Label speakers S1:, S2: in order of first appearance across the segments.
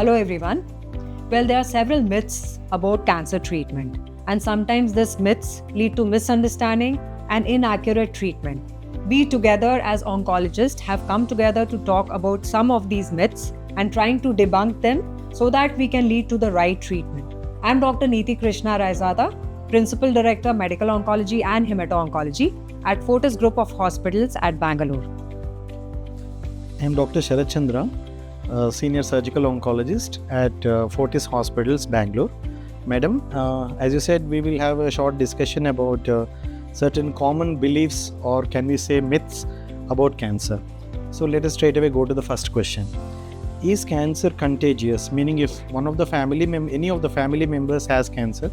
S1: Hello everyone. Well, there are several myths about cancer treatment, and sometimes these myths lead to misunderstanding and inaccurate treatment. We together as oncologists have come together to talk about some of these myths and trying to debunk them so that we can lead to the right treatment. I'm Dr. Neeti Krishna Raizada, Principal Director, Medical Oncology and Hemato-Oncology at Fortis Group of Hospitals at Bangalore.
S2: I'm Dr. Sharat Chandra, Senior Surgical Oncologist at Fortis Hospitals, Bangalore. Madam, as you said, we will have a short discussion about certain common beliefs, or can we say myths, about cancer. So let us straight away go to the first question. Is cancer contagious? Meaning, if any of the family members has cancer,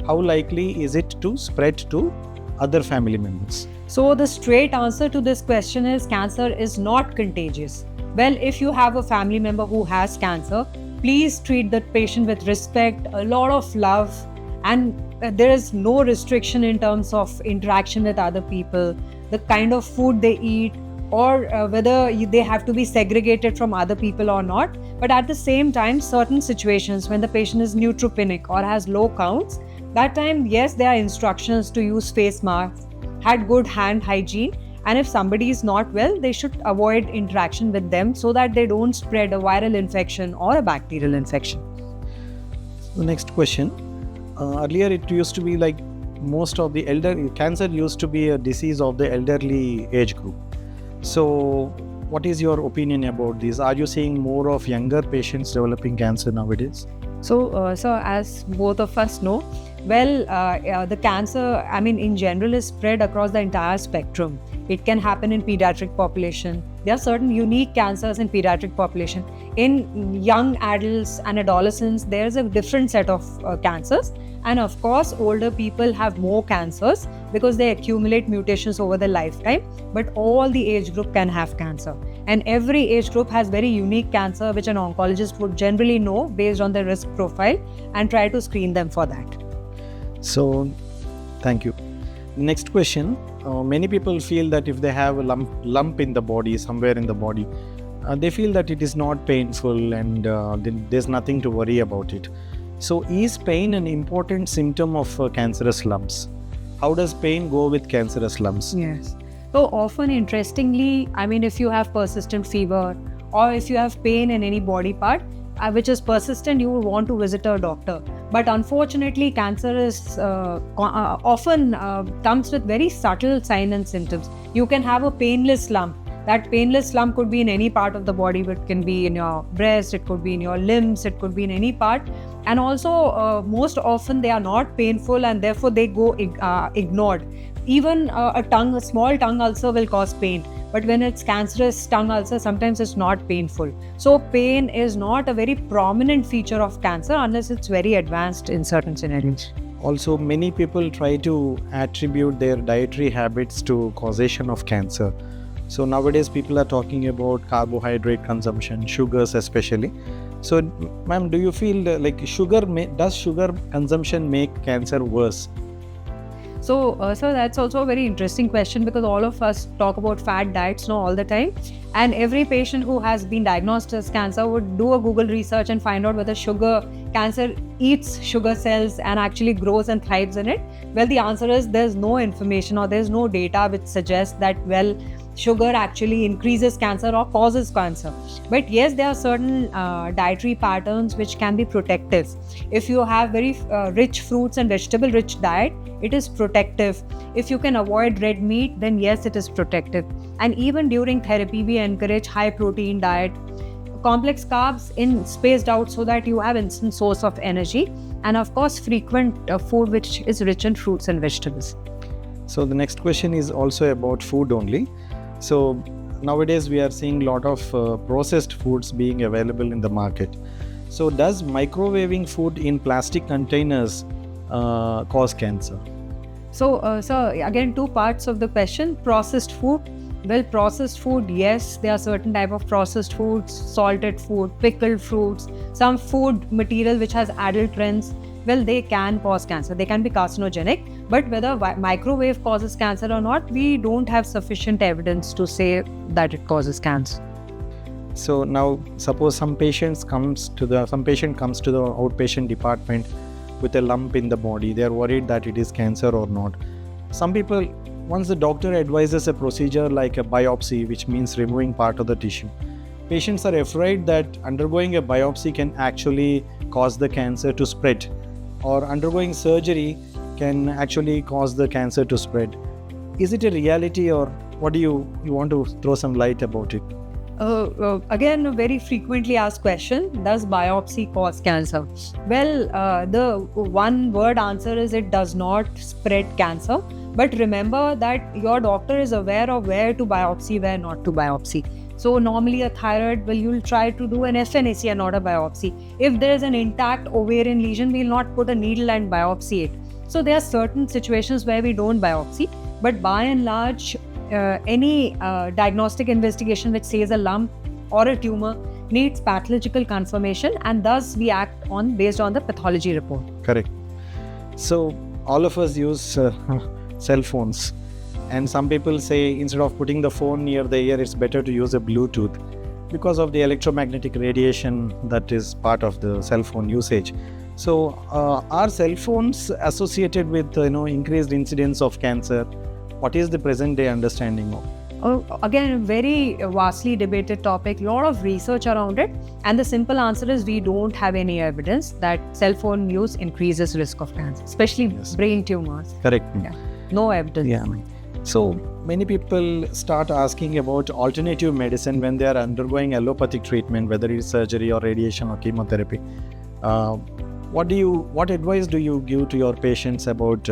S2: how likely is it to spread to other family members?
S1: So the straight answer to this question is cancer is not contagious. Well, if you have a family member who has cancer, please treat that patient with respect, a lot of love, and there is no restriction in terms of interaction with other people, the kind of food they eat, or whether they have to be segregated from other people or not. But at the same time, certain situations when the patient is neutropenic or has low counts, that time, yes, there are instructions to use face masks, had good hand hygiene, and if somebody is not well, they should avoid interaction with them so that they don't spread a viral infection or a bacterial infection.
S2: The next question. Earlier it used to be like most of the cancer used to be a disease of the elderly age group. So what is your opinion about this? Are you seeing more of younger patients developing cancer nowadays?
S1: So as both of us know, the cancer, in general, is spread across the entire spectrum. It can happen in pediatric population. There are certain unique cancers in pediatric population. In young adults and adolescents, there's a different set of cancers. And of course, older people have more cancers because they accumulate mutations over their lifetime. But all the age group can have cancer. And every age group has very unique cancer, which an oncologist would generally know based on their risk profile and try to screen them for that.
S2: So, thank you. Next question. Many people feel that if they have a lump in the body, somewhere in the body, they feel that it is not painful and there's nothing to worry about it. So, is pain an important symptom of cancerous lumps? How does pain go with cancerous lumps?
S1: Yes. So often, interestingly, if you have persistent fever or if you have pain in any body part, which is persistent, you will want to visit a doctor. But unfortunately, cancer is often comes with very subtle signs and symptoms. You can have a painless lump. That painless lump could be in any part of the body. It can be in your breast, it could be in your limbs, it could be in any part. And also, most often they are not painful and therefore they go ignored. Even a small tongue ulcer will cause pain. But when it's cancerous tongue ulcer, sometimes it's not painful. So pain is not a very prominent feature of cancer unless it's very advanced in certain scenarios.
S2: Also, many people try to attribute their dietary habits to causation of cancer. So nowadays people are talking about carbohydrate consumption, sugars especially. So ma'am, do you feel like does sugar consumption make cancer worse?
S1: So that's also a very interesting question because all of us talk about fat diets all the time, and every patient who has been diagnosed as cancer would do a Google research and find out whether cancer eats sugar cells and actually grows and thrives in it. Well, the answer is there's no information or there's no data which suggests that sugar actually increases cancer or causes cancer. But yes, there are certain dietary patterns which can be protective. If you have very rich fruits and vegetable rich diet, it is protective. If you can avoid red meat, then yes, it is protective. And even during therapy, we encourage high protein diet, complex carbs spaced out so that you have instant source of energy, and of course frequent food which is rich in fruits and vegetables.
S2: So the next question is also about food only. So nowadays we are seeing a lot of processed foods being available in the market. So does microwaving food in plastic containers cause cancer?
S1: So again, two parts of the question. Processed food. Well, processed food, yes, there are certain type of processed foods, salted food, pickled fruits, some food material which has adulterants. Well, they can cause cancer. They can be carcinogenic. But whether microwave causes cancer or not, we don't have sufficient evidence to say that it causes cancer.
S2: So now, suppose some patient comes to the outpatient department with a lump in the body. They are worried that it is cancer or not. Some people, once the doctor advises a procedure like a biopsy, which means removing part of the tissue, patients are afraid that undergoing a biopsy can actually cause the cancer to spread, or undergoing surgery can actually cause the cancer to spread. Is it a reality, or what do you want to throw some light about it?
S1: Again, a very frequently asked question: does biopsy cause cancer? Well, the one word answer is it does not spread cancer. But remember that your doctor is aware of where to biopsy, where not to biopsy. So normally a thyroid, you'll try to do an FNAC and not a biopsy. If there is an intact ovarian lesion, we'll not put a needle and biopsy it. So there are certain situations where we don't biopsy, but by and large, any diagnostic investigation which says a lump or a tumor needs pathological confirmation, and thus we act on based on the pathology report.
S2: Correct. So all of us use cell phones, and some people say instead of putting the phone near the ear, it's better to use a Bluetooth because of the electromagnetic radiation that is part of the cell phone usage. So are cell phones associated with increased incidence of cancer? What is the present day understanding of?
S1: Again, a very vastly debated topic, a lot of research around it, and the simple answer is we don't have any evidence that cell phone use increases risk of cancer, especially brain tumors.
S2: Correct.
S1: Yeah. No evidence.
S2: Yeah. So many people start asking about alternative medicine when they are undergoing allopathic treatment, whether it is surgery or radiation or chemotherapy. What advice do you give to your patients about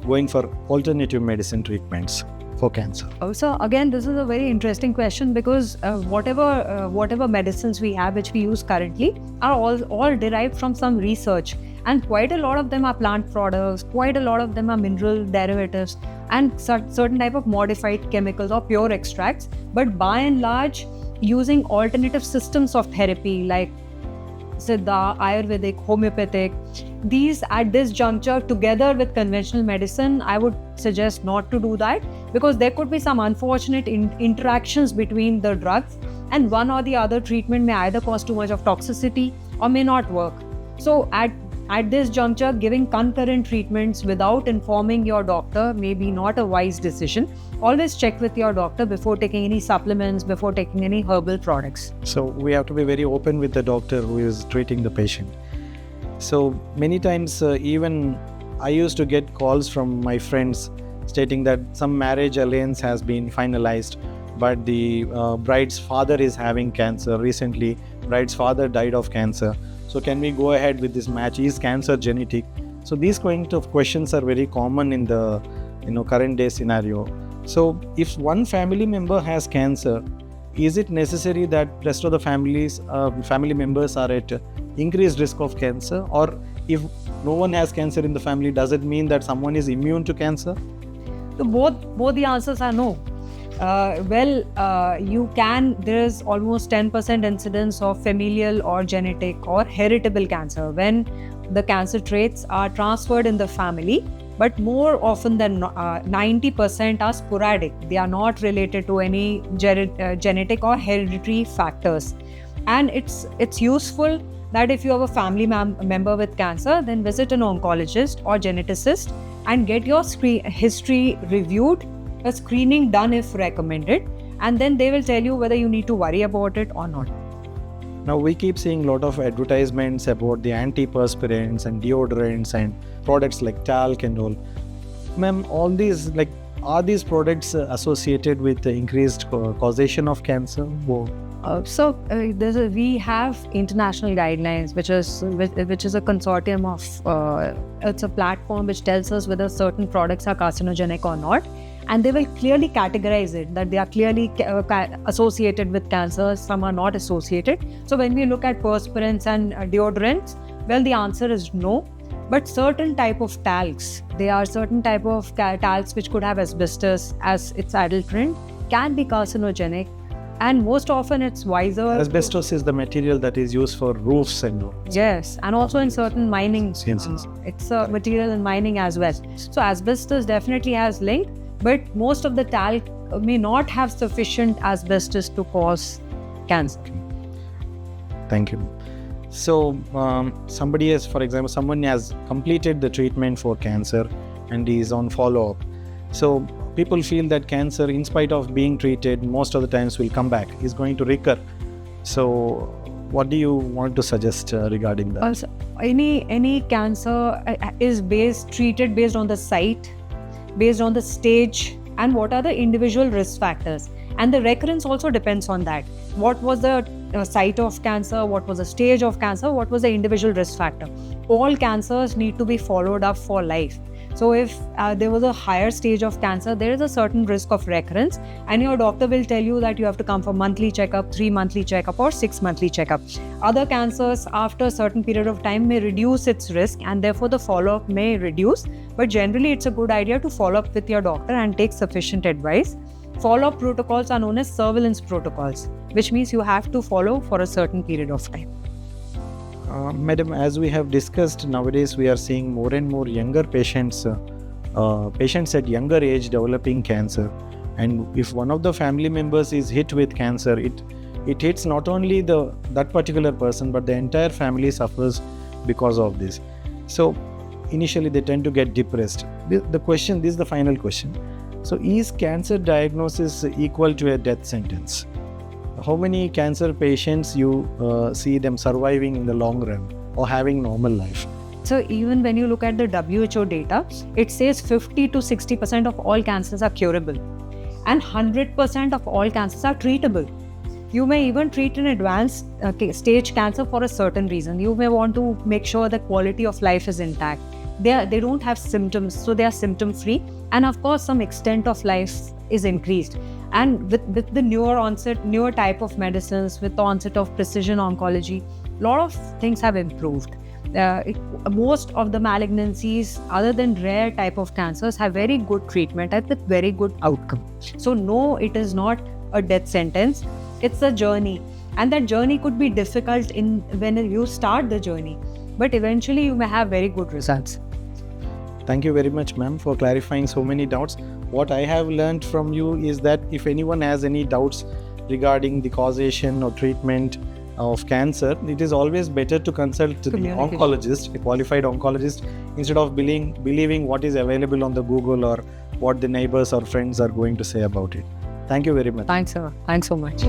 S2: going for alternative medicine treatments for cancer?
S1: So again, this is a very interesting question because whatever medicines we have, which we use currently, are all derived from some research, and quite a lot of them are plant products, quite a lot of them are mineral derivatives, and certain type of modified chemicals or pure extracts. But by and large, using alternative systems of therapy like Siddha, Ayurvedic, homeopathic, these at this juncture together with conventional medicine, I would suggest not to do that, because there could be some unfortunate interactions between the drugs, and one or the other treatment may either cause too much of toxicity or may not work. So at this juncture, giving concurrent treatments without informing your doctor may be not a wise decision. Always check with your doctor before taking any supplements, before taking any herbal products.
S2: So we have to be very open with the doctor who is treating the patient. So many times, even I used to get calls from my friends stating that some marriage alliance has been finalized, but the bride's father is having cancer. Recently, bride's father died of cancer. So can we go ahead with this match? Is cancer genetic? So these kind of questions are very common in the current day scenario. So if one family member has cancer, is it necessary that rest of the family members are at increased risk of cancer? Or if no one has cancer in the family, does it mean that someone is immune to cancer?
S1: So both the answers are no. There is almost 10% incidence of familial or genetic or heritable cancer when the cancer traits are transferred in the family, but more often than 90% are sporadic. They are not related to any genetic or hereditary factors. And it's useful that if you have a family member with cancer, then visit an oncologist or geneticist and get your history reviewed, a screening done if recommended, and then they will tell you whether you need to worry about it or not.
S2: Now we keep seeing a lot of advertisements about the antiperspirants and deodorants and products like talc and all. Ma'am, all these, are these products associated with the increased causation of cancer?
S1: We have international guidelines, which is a consortium of it's a platform which tells us whether certain products are carcinogenic or not, and they will clearly categorize it that they are clearly associated with cancer. Some are not associated. So when we look at perspirants and deodorants, well, the answer is no. But certain type of talcs, there are certain type of talcs which could have asbestos as its adulterant, can be carcinogenic, and most often it's wiser.
S2: Asbestos is the material that is used for roofs and all.
S1: Yes, and also in certain mining.
S2: Yes.
S1: It's a material in mining as well. So asbestos definitely has link, but most of the talc may not have sufficient asbestos to cause cancer.
S2: Thank you. So, somebody has, for example, someone has completed the treatment for cancer and is on follow-up. So, people feel that cancer, in spite of being treated, most of the times will come back, is going to recur. So, what do you want to suggest regarding that?
S1: Also, any cancer is treated based on the site, based on the stage, and what are the individual risk factors. And the recurrence also depends on that. What was the site of cancer? What was the stage of cancer? What was the individual risk factor? All cancers need to be followed up for life. So if there was a higher stage of cancer, there is a certain risk of recurrence, and your doctor will tell you that you have to come for monthly checkup, 3 monthly checkup, or 6 monthly checkup. Other cancers, after a certain period of time, may reduce its risk, and therefore the follow-up may reduce. But generally, it's a good idea to follow up with your doctor and take sufficient advice. Follow-up protocols are known as surveillance protocols, which means you have to follow for a certain period of time.
S2: Madam, as we have discussed, nowadays we are seeing more and more younger patients, patients at younger age developing cancer. And if one of the family members is hit with cancer, it hits not only that particular person, but the entire family suffers because of this. So initially they tend to get depressed. The question, this is the final question. So is cancer diagnosis equal to a death sentence? How many cancer patients you see them surviving in the long run or having normal life?
S1: So even when you look at the WHO data, it says 50 to 60% of all cancers are curable and 100% of all cancers are treatable. You may even treat an advanced stage cancer for a certain reason. You may want to make sure the quality of life is intact. They don't have symptoms, so they are symptom free, and of course some extent of life is increased. And with the newer type of medicines, with the onset of precision oncology, a lot of things have improved. Most of the malignancies, other than rare type of cancers, have very good treatment and with very good outcome. So no, it is not a death sentence. It's a journey, and that journey could be difficult when you start the journey, but eventually you may have very good results.
S2: Thank you very much, ma'am, for clarifying so many doubts. What I have learned from you is that if anyone has any doubts regarding the causation or treatment of cancer, it is always better to consult the oncologist, a qualified oncologist, instead of believing what is available on the Google or what the neighbors or friends are going to say about it. Thank you very much.
S1: Thanks, sir. Thanks so much.